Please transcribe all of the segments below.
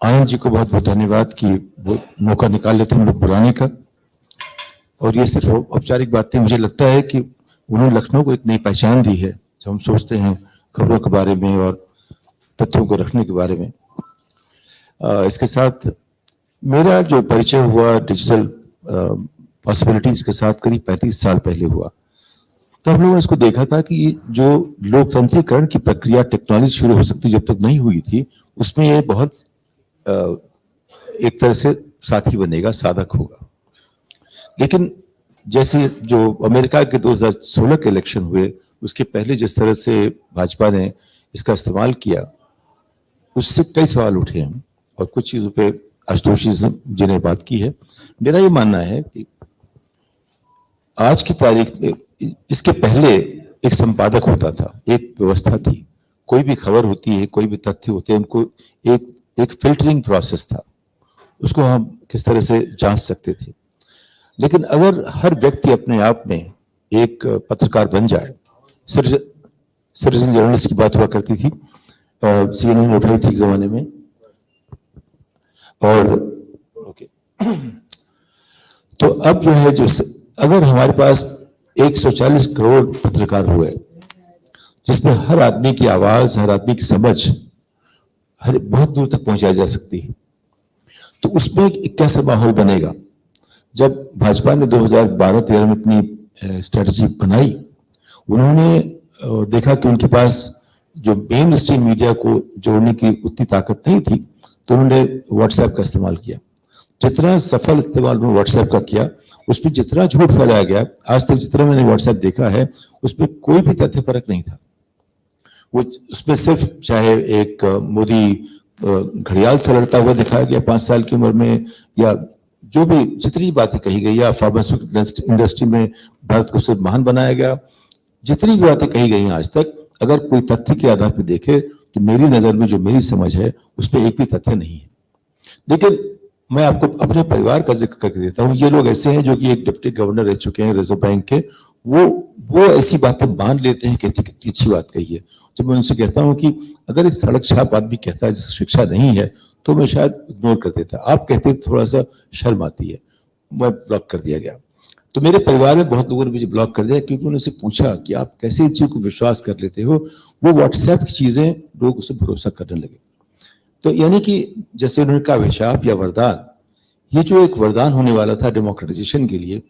आनंद जी को बहुत बहुत धन्यवाद कि वो मौका निकाल लेते हम लोग बुलाने का। और ये सिर्फ औपचारिक बात नहीं, मुझे लगता है कि उन्होंने लखनऊ को एक नई पहचान दी है। जब हम सोचते हैं खबरों के बारे में और तथ्यों को रखने के बारे में। इसके साथ मेरा जो परिचय हुआ डिजिटल पॉसिबिलिटीज के साथ करीब 35 साल पहले हुआ। तो हम लोगों ने इसको देखा था कि जो लोकतंत्रीकरण की प्रक्रिया टेक्नोलॉजी शुरू हो सकती जब तक नहीं हुई थी, उसमें ये बहुत एक तरह से साथी बनेगा, साधक होगा। लेकिन जैसे जो अमेरिका के 2016 के इलेक्शन हुए, उसके पहले जिस तरह से भाजपा ने इसका इस्तेमाल किया, उससे कई सवाल उठे हैं और कुछ चीज़ों पे आशुतोष जी ने बात की है। मेरा ये मानना है कि आज की तारीख में इसके पहले एक संपादक होता था, एक व्यवस्था थी, कोई भी खबर होती है, कोई भी तथ्य होते हैं, उनको एक फिल्टरिंग प्रोसेस था, उसको हम किस तरह से जांच सकते थे। लेकिन अगर हर व्यक्ति अपने आप में एक पत्रकार बन जाए, सिटीजन जर्नलिस्ट की बात हुआ करती थी, CNN ने उठाई थी एक जमाने में, और ओके तो अब जो है जो अगर हमारे पास 140 करोड़ पत्रकार हुए, जिसमें हर आदमी की आवाज, हर आदमी की समझ हर बहुत दूर तक पहुंचाई जा सकती है, तो उसमें एक कैसा माहौल बनेगा। जब भाजपा ने 2012-13 में अपनी स्ट्रेटजी बनाई, उन्होंने देखा कि उनके पास जो मेन स्ट्रीम मीडिया को जोड़ने की उतनी ताकत नहीं थी, तो उन्होंने व्हाट्सएप का इस्तेमाल किया। जितना सफल इस्तेमाल उन्होंने व्हाट्सएप का किया, उसमें जितना झूठ फैलाया गया, आज तक जितना मैंने व्हाट्सएप देखा है, उसमें कोई भी तथ्य परक नहीं था। वो उसमें सिर्फ चाहे एक मोदी घड़ियाल से लड़ता हुआ दिखाया गया 5 साल की उम्र में, या जो भी जितनी बातें कही गई, या फार्मास्यूटिकल इंडस्ट्री में भारत को सिर्फ महान बनाया गया, जितनी भी बातें कही गई हैं आज तक, अगर कोई तथ्य के आधार पर देखे कि मेरी नजर में जो मेरी समझ है उसमें एक भी तथ्य नहीं है। लेकिन मैं आपको अपने परिवार का जिक्र करके देता हूँ। ये लोग ऐसे हैं जो कि एक डिप्टी गवर्नर रह चुके हैं रिजर्व बैंक के, वो ऐसी बातें मान लेते हैं, कहते कितनी अच्छी बात कही है। जब मैं उनसे कहता हूँ कि अगर एक सड़क छाप आदमी कहता है जिसकी शिक्षा नहीं है, तो मैं शायद इग्नोर कर देता। आप कहते हैं थोड़ा सा शर्म आती है। मैं ब्लॉक कर दिया गया। तो मेरे परिवार में बहुत लोगों ने मुझे ब्लॉक कर दिया, क्योंकि उन्होंने उनसे पूछा कि आप कैसे इस चीज को विश्वास कर लेते हो। वो व्हाट्सएप की चीजें लोग उसे भरोसा करने लगे। तो यानी कि जैसे उन्होंने कहा अभिशाप या वरदान, ये जो एक वरदान होने वाला था डेमोक्रेटाइजेशन के लिए,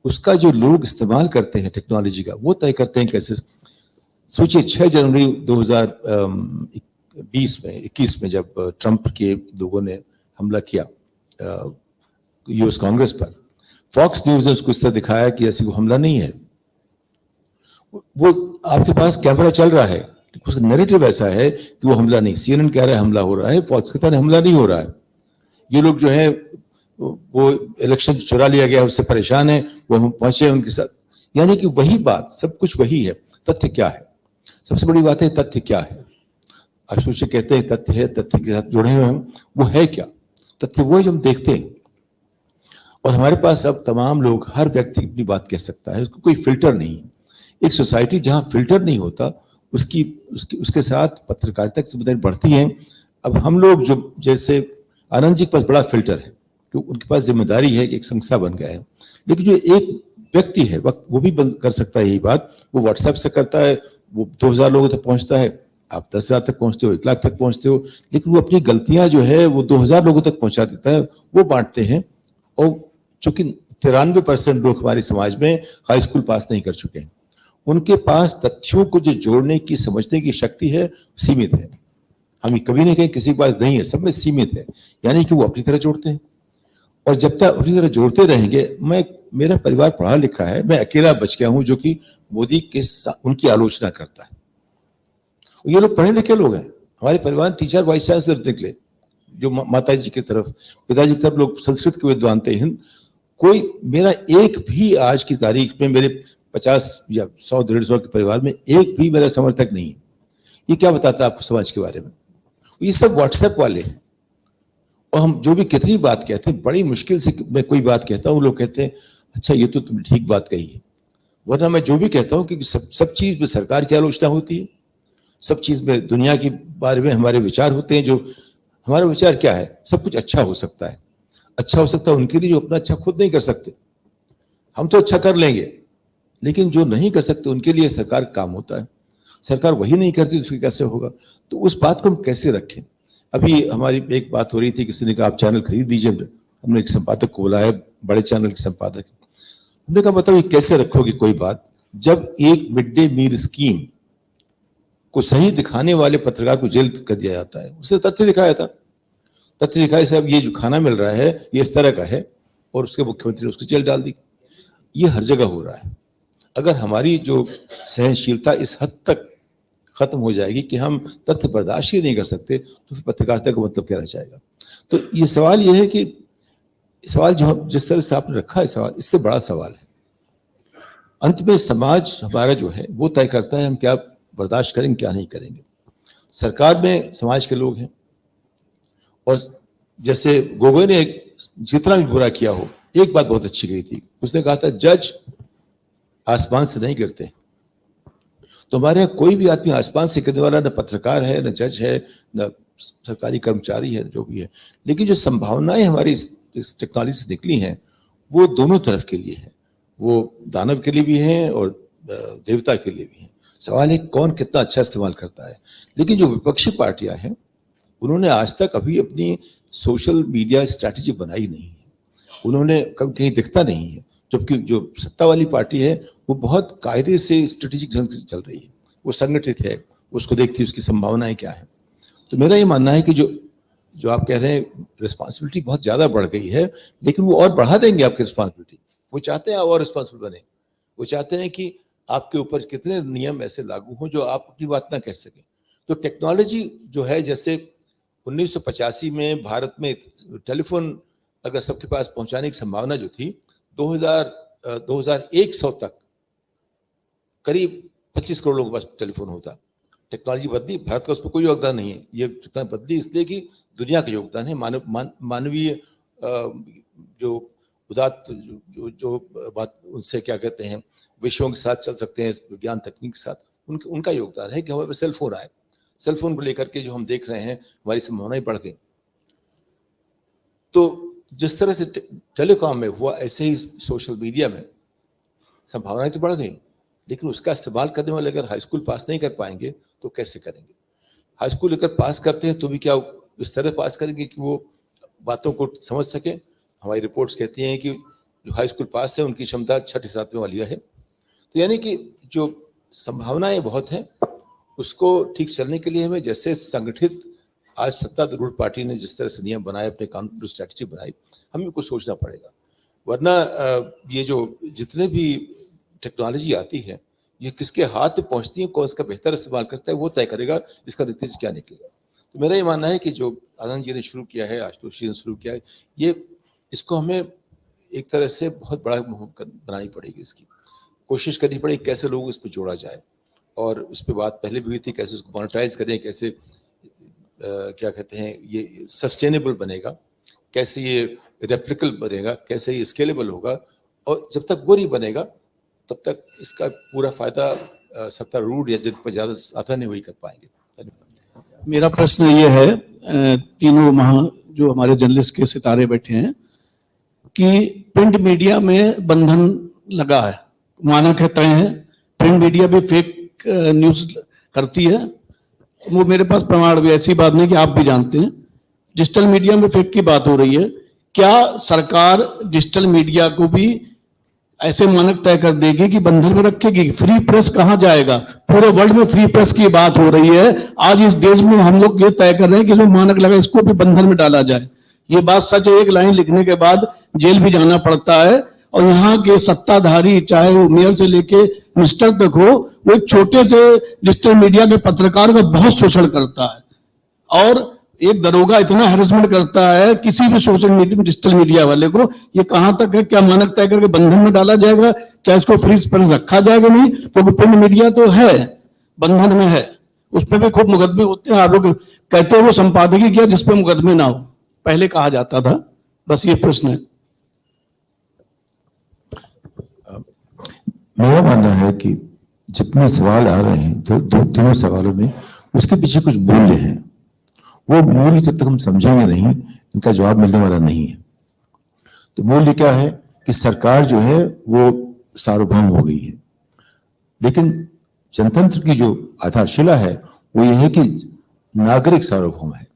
उसका जो लोग इस्तेमाल करते हैं टेक्नोलॉजी का, वो तय करते हैं कैसे। सोचिए 6 जनवरी 2021 में जब ट्रंप के लोगों ने हमला किया यूएस कांग्रेस पर, फॉक्स न्यूज ने उसको इस तरह दिखाया कि ऐसी कोई हमला नहीं है। वो आपके पास कैमरा चल रहा है, उसका नैरेटिव ऐसा है कि वो हमला नहीं। CNN कह रहा है हमला हो रहा है, फॉक्स कहता है हमला नहीं हो रहा है। ये लोग जो है वो इलेक्शन चुरा लिया गया उससे परेशान है, वो हम पहुंचे उनके साथ। यानी कि वही बात, सब कुछ वही है। तथ्य क्या है? सबसे बड़ी बात है तथ्य क्या है। आशुष कहते हैं तथ्य है, तथ्य के साथ जुड़े हुए हम, वो है क्या? तथ्य वो है जो हम देखते हैं। और हमारे पास अब तमाम लोग, हर व्यक्ति अपनी बात कह सकता है, उसको कोई फिल्टर नहीं है। एक सोसाइटी जहां फिल्टर नहीं होता, उसके साथ पत्रकारिता की जिम्मेदारी बढ़ती है। अब हम लोग जो, जैसे आनंद जी के पास बड़ा फिल्टर है, क्योंकि उनके पास जिम्मेदारी है कि एक संस्था बन गया है। लेकिन जो एक व्यक्ति है वो भी कर सकता है यही बात। वो व्हाट्सएप से करता है, वो 2000 लोगों तक पहुंचता है, आप 10,000 तक पहुंचते हो, 1 लाख तक पहुंचते हो। लेकिन वो अपनी गलतियां जो है वो 2000 लोगों तक पहुंचा देता है, वो बांटते हैं। और चूंकि 93% लोग हमारे समाज में हाई स्कूल पास नहीं कर चुके हैं, उनके पास तथ्यों को जो जोड़ने की, समझने की शक्ति है, सीमित है। हम कभी नहीं कहें किसी के पास नहीं है, सब में सीमित है। यानी कि वो अपनी तरह जोड़ते हैं, और जब तक अपनी तरह जोड़ते रहेंगे। मेरा परिवार पढ़ा लिखा है, मैं अकेला बच गया हूं जो कि मोदी के उनकी आलोचना करता है। ये लोग पढ़े लिखे लोग हैं। हमारे परिवार टीचर, वाइस चांसलर निकले, जो माता जी की तरफ, पिताजी की तरफ लोग संस्कृत के विद्वान थे। कोई मेरा एक भी आज की तारीख में मेरे 50 या 100-150 के परिवार में एक भी मेरा समर्थक नहीं है। ये क्या बताता है आपको समाज के बारे में? ये सब व्हाट्सएप वाले हैं। और हम जो भी कितनी बात कहते हैं, बड़ी मुश्किल से मैं कोई बात कहता हूँ, लोग कहते हैं अच्छा ये तो तुमने ठीक बात कही है। वरना मैं जो भी कहता हूँ कि सब चीज में सरकार की आलोचना होती है, सब चीज में दुनिया के बारे में हमारे विचार होते हैं जो हमारा विचार क्या है, सब कुछ अच्छा हो सकता है। अच्छा हो सकता है उनके लिए जो अपना अच्छा खुद नहीं कर सकते। हम तो अच्छा कर लेंगे, लेकिन जो नहीं कर सकते उनके लिए सरकार का काम होता है। सरकार वही नहीं करती तो फिर कैसे होगा? तो उस बात को हम कैसे रखें? अभी हमारी एक बात हो रही थी, किसी ने कहा आप चैनल खरीद दीजिए। हमने एक संपादक को बुलाया, बड़े चैनल के संपादक। हमने कहा बताओ ये कैसे रखोगे कोई बात, जब एक मिड डे मील स्कीम को सही दिखाने वाले पत्रकार को जेल कर दिया जाता है। उसने तथ्य दिखाया था, तथ्य दिखाए साहब ये जो खाना मिल रहा है ये इस तरह का है, और उसके मुख्यमंत्री ने उसको जेल डाल दी। ये हर जगह हो रहा है। अगर हमारी जो सहनशीलता इस हद तक खत्म हो जाएगी कि हम तथ्य बर्दाश्त ही नहीं कर सकते, तो फिर पत्रकारिता का मतलब क्या रह जाएगा? तो ये सवाल ये है कि सवाल जो जिस तरह से आपने रखा है सवाल, इससे बड़ा सवाल है। अंत में समाज हमारा जो है वो तय करता है हम क्या बर्दाश्त करेंगे क्या नहीं करेंगे। सरकार में समाज के लोग हैं, और जैसे गोगोई ने जितना भी बुरा किया हो, एक बात बहुत अच्छी कही थी, उसने कहा था जज आसमान से नहीं गिरते। तो हमारे यहाँ कोई भी आदमी आसमान से गिरने वाला न पत्रकार है, न जज है, न सरकारी कर्मचारी है, जो भी है। लेकिन जो संभावनाएं हमारी इस टेक्नोलॉजी से निकली हैं वो दोनों तरफ के लिए है, वो दानव के लिए भी है और देवता के लिए भी है। सवाल है कौन कितना अच्छा इस्तेमाल करता है। लेकिन जो विपक्षी पार्टियां हैं उन्होंने आज तक अभी अपनी सोशल मीडिया स्ट्रैटेजी बनाई नहीं है, उन्होंने कभी कहीं दिखता नहीं है। जबकि जो सत्ता वाली पार्टी है वो बहुत कायदे से स्ट्रेटेजिक ढंग से चल रही है, वो संगठित है, उसको देखती है उसकी संभावनाएं क्या है। तो मेरा ये मानना है कि जो आप कह रहे हैं रिस्पॉन्सिबिलिटी बहुत ज्यादा बढ़ गई है, लेकिन वो और बढ़ा देंगे आपकी रिस्पॉन्सिबिलिटी। वो चाहते हैं आप और रिस्पॉन्सिबल बने, वो चाहते हैं कि आपके ऊपर कितने नियम ऐसे लागू हों जो आप अपनी बात ना कह सकें। तो टेक्नोलॉजी जो है, जैसे 1985 में भारत में टेलीफोन अगर सबके पास पहुंचाने की संभावना जो थी, 2100 तक करीब 25 करोड़ लोगों के पास टेलीफोन होता। टेक्नोलॉजी बदली, भारत का उस पर कोई योगदान नहीं है। ये बदली इसलिए कि दुनिया का योगदान है, मानवीय जो उदात्त जो बात उनसे क्या कहते हैं, विषयों के साथ चल सकते हैं, विज्ञान तकनीक के साथ उनका योगदान है कि हमारे पास सेल फोन आए। सेल फोन को लेकर के जो हम देख रहे हैं हमारी संभावनाएं बढ़ गई। तो जिस तरह से टेलीकॉम में हुआ, ऐसे ही सोशल मीडिया में संभावनाएं तो बढ़ गई, लेकिन उसका इस्तेमाल करने वाले अगर हाई स्कूल पास नहीं कर पाएंगे तो कैसे करेंगे? हाई स्कूल अगर पास करते हैं तो भी क्या इस तरह पास करेंगे कि वो बातों को समझ सके? हमारी रिपोर्ट्स कहती हैं कि जो हाई स्कूल पास है उनकी क्षमता 6-7वें वाली है। तो यानी कि जो संभावनाएं बहुत हैं, उसको ठीक चलने के लिए हमें जैसे संगठित आज सत्तारूढ़ पार्टी ने जिस तरह से नियम बनाए, अपने कानून स्ट्रैटेजी बनाई, हमें कुछ सोचना पड़ेगा। वरना ये जो जितने भी टेक्नोलॉजी आती है ये किसके हाथ में पहुंचती है, कौन इसका बेहतर इस्तेमाल करता है, वो तय करेगा इसका नतीजा क्या निकलेगा। तो मेरा ये मानना है कि जो आनंद जी ने शुरू किया है, आशुतोष जी ने शुरू किया है, ये इसको हमें एक तरह से बहुत बड़ा बनानी पड़ेगी। इसकी कोशिश करनी पड़ेगी कैसे लोग इस पर जोड़ा जाए, और उस पर बात पहले भी हुई थी, कैसे उसको मोनेटाइज करें, कैसे क्या कहते हैं ये सस्टेनेबल बनेगा, कैसे ये रेप्लिकल बनेगा, कैसे ये स्केलेबल होगा। और जब तक वो नहीं बनेगा तब तक इसका पूरा फायदा सत्तारूढ़ या जिन पर ज्यादा साधन है वही कर पाएंगे। मेरा प्रश्न ये है, तीनों जो हमारे जर्नलिस्ट के सितारे बैठे हैं, कि प्रिंट मीडिया में बंधन लगा है, मानक है, तय है, प्रिंट मीडिया भी फेक न्यूज करती है, वो मेरे पास प्रमाण भी, ऐसी बात नहीं कि आप भी जानते हैं। डिजिटल मीडिया में फेक की बात हो रही है, क्या सरकार डिजिटल मीडिया को भी ऐसे मानक तय कर देगी कि बंधन में रखेगी? फ्री प्रेस कहां जाएगा? पूरे वर्ल्ड में फ्री प्रेस की बात हो रही है, आज इस देश में हम लोग ये तय कर रहे हैं कि इसमें मानक लगा, इसको भी बंधन में डाला जाए। ये बात सच है, एक लाइन लिखने के बाद जेल भी जाना पड़ता है, और यहाँ के सत्ताधारी चाहे वो मेयर से लेके मिनिस्टर तक हो, वो एक छोटे से डिजिटल मीडिया के पत्रकार का बहुत शोषण करता है, और एक दरोगा इतना हैरेसमेंट करता है किसी भी सोशल मीडिया डिजिटल मीडिया वाले को। ये कहां तक है? क्या मानक तय करके बंधन में डाला जाएगा? क्या इसको फ्री प्रेस रखा जाएगा? नहीं, क्योंकि प्रिंट मीडिया तो है, बंधन में है, उसमें भी खूब मुकदमे होते हैं। आप लोग कहते हैं वो संपादकीय किया जिसपे मुकदमे ना हो, पहले कहा जाता था। बस ये प्रश्न है। मेरा मानना है कि जितने सवाल आ रहे हैं तो दोनों सवालों में उसके पीछे कुछ मूल्य हैं। वो मूल्य जब तक हम समझेंगे नहीं, इनका जवाब मिलने वाला नहीं है। तो मूल्य क्या है कि सरकार जो है वो सार्वभौम हो गई है, लेकिन जनतंत्र की जो आधारशिला है वो ये है कि नागरिक सार्वभौम है,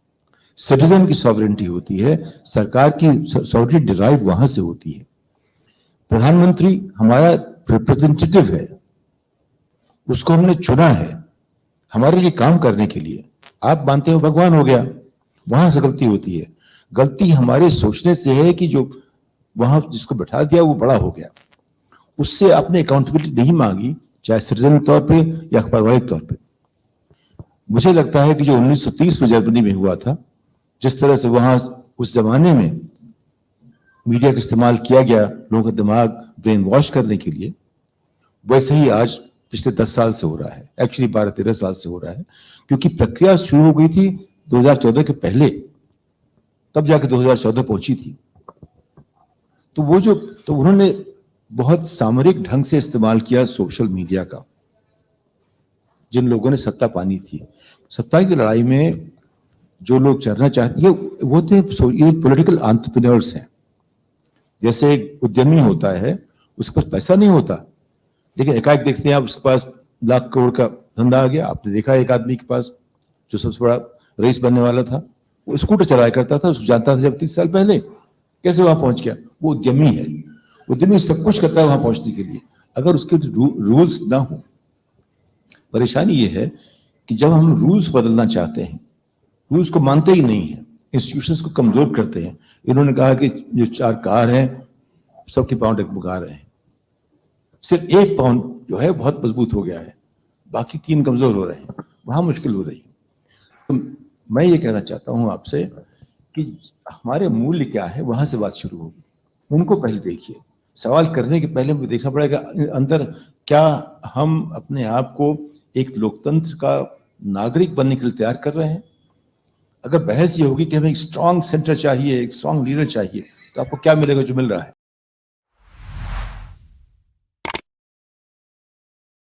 सिटीजन की सॉवरेंटी होती है, सरकार की सॉवरेंटी डिराइव वहां से होती है। प्रधानमंत्री हमारा रिप्रेजेंटेटिव है, उसको हमने चुना है हमारे लिए काम करने के लिए। आप मानते हो भगवान हो गया, वहां से गलती होती है। गलती हमारे सोचने से है कि जो वहां जिसको बैठा दिया वो बड़ा हो गया, उससे आपने अकाउंटेबिलिटी नहीं मांगी, चाहे सिटीजन के तौर पे या पारिवारिक तौर पे। मुझे लगता है कि जो 1930 में जर्मनी में हुआ था, जिस तरह से वहां उस जमाने में मीडिया का इस्तेमाल किया गया लोगों का दिमाग ब्रेन वॉश करने के लिए, वैसे ही आज पिछले 10 साल से हो रहा है, एक्चुअली 12-13 साल से हो रहा है, क्योंकि प्रक्रिया शुरू हो गई थी 2014 के पहले, तब जाके 2014 पहुंची थी। तो उन्होंने बहुत सामरिक ढंग से इस्तेमाल किया सोशल मीडिया का। जिन लोगों ने सत्ता पानी थी, सत्ता की लड़ाई में जो लोग चढ़ना चाहते हैं वो थे ये पॉलिटिकल एंटरप्रेन्योर्स हैं। जैसे एक उद्यमी होता है, उसके पास पैसा नहीं होता, लेकिन एकाएक देखते हैं आप उसके पास लाख करोड़ का धंधा आ गया। आपने देखा एक आदमी के पास जो सबसे बड़ा रईस बनने वाला था, वो स्कूटर चलाया करता था, उसको जानता था जब 30 साल पहले, कैसे वहां पहुंच गया? वो उद्यमी है। उद्यमी सब कुछ करता है वहां पहुंचने के लिए, अगर उसके रूल्स ना हो। परेशानी ये है कि जब हम रूल्स बदलना चाहते हैं, रूल्स को मानते ही नहीं है, इंस्टीट्यूशंस को कमजोर करते हैं। इन्होंने कहा कि जो 4 कार हैं सबके पांव डगमगा रहे हैं, सिर्फ एक पाउंड जो है बहुत मजबूत हो गया है, बाकी 3 कमजोर हो रहे हैं, वहां मुश्किल हो रही है। तो मैं ये कहना चाहता हूं आपसे कि हमारे मूल्य क्या है, वहां से बात शुरू होगी। उनको पहले देखिए, सवाल करने के पहले हमें देखना पड़ेगा अंदर क्या हम अपने आप को एक लोकतंत्र का नागरिक बनने के लिए तैयार कर रहे हैं। अगर बहस ये होगी कि हमें एक स्ट्रांग सेंटर चाहिए, एक स्ट्रांग लीडर चाहिए, तो आपको क्या मिलेगा जो मिल रहा है?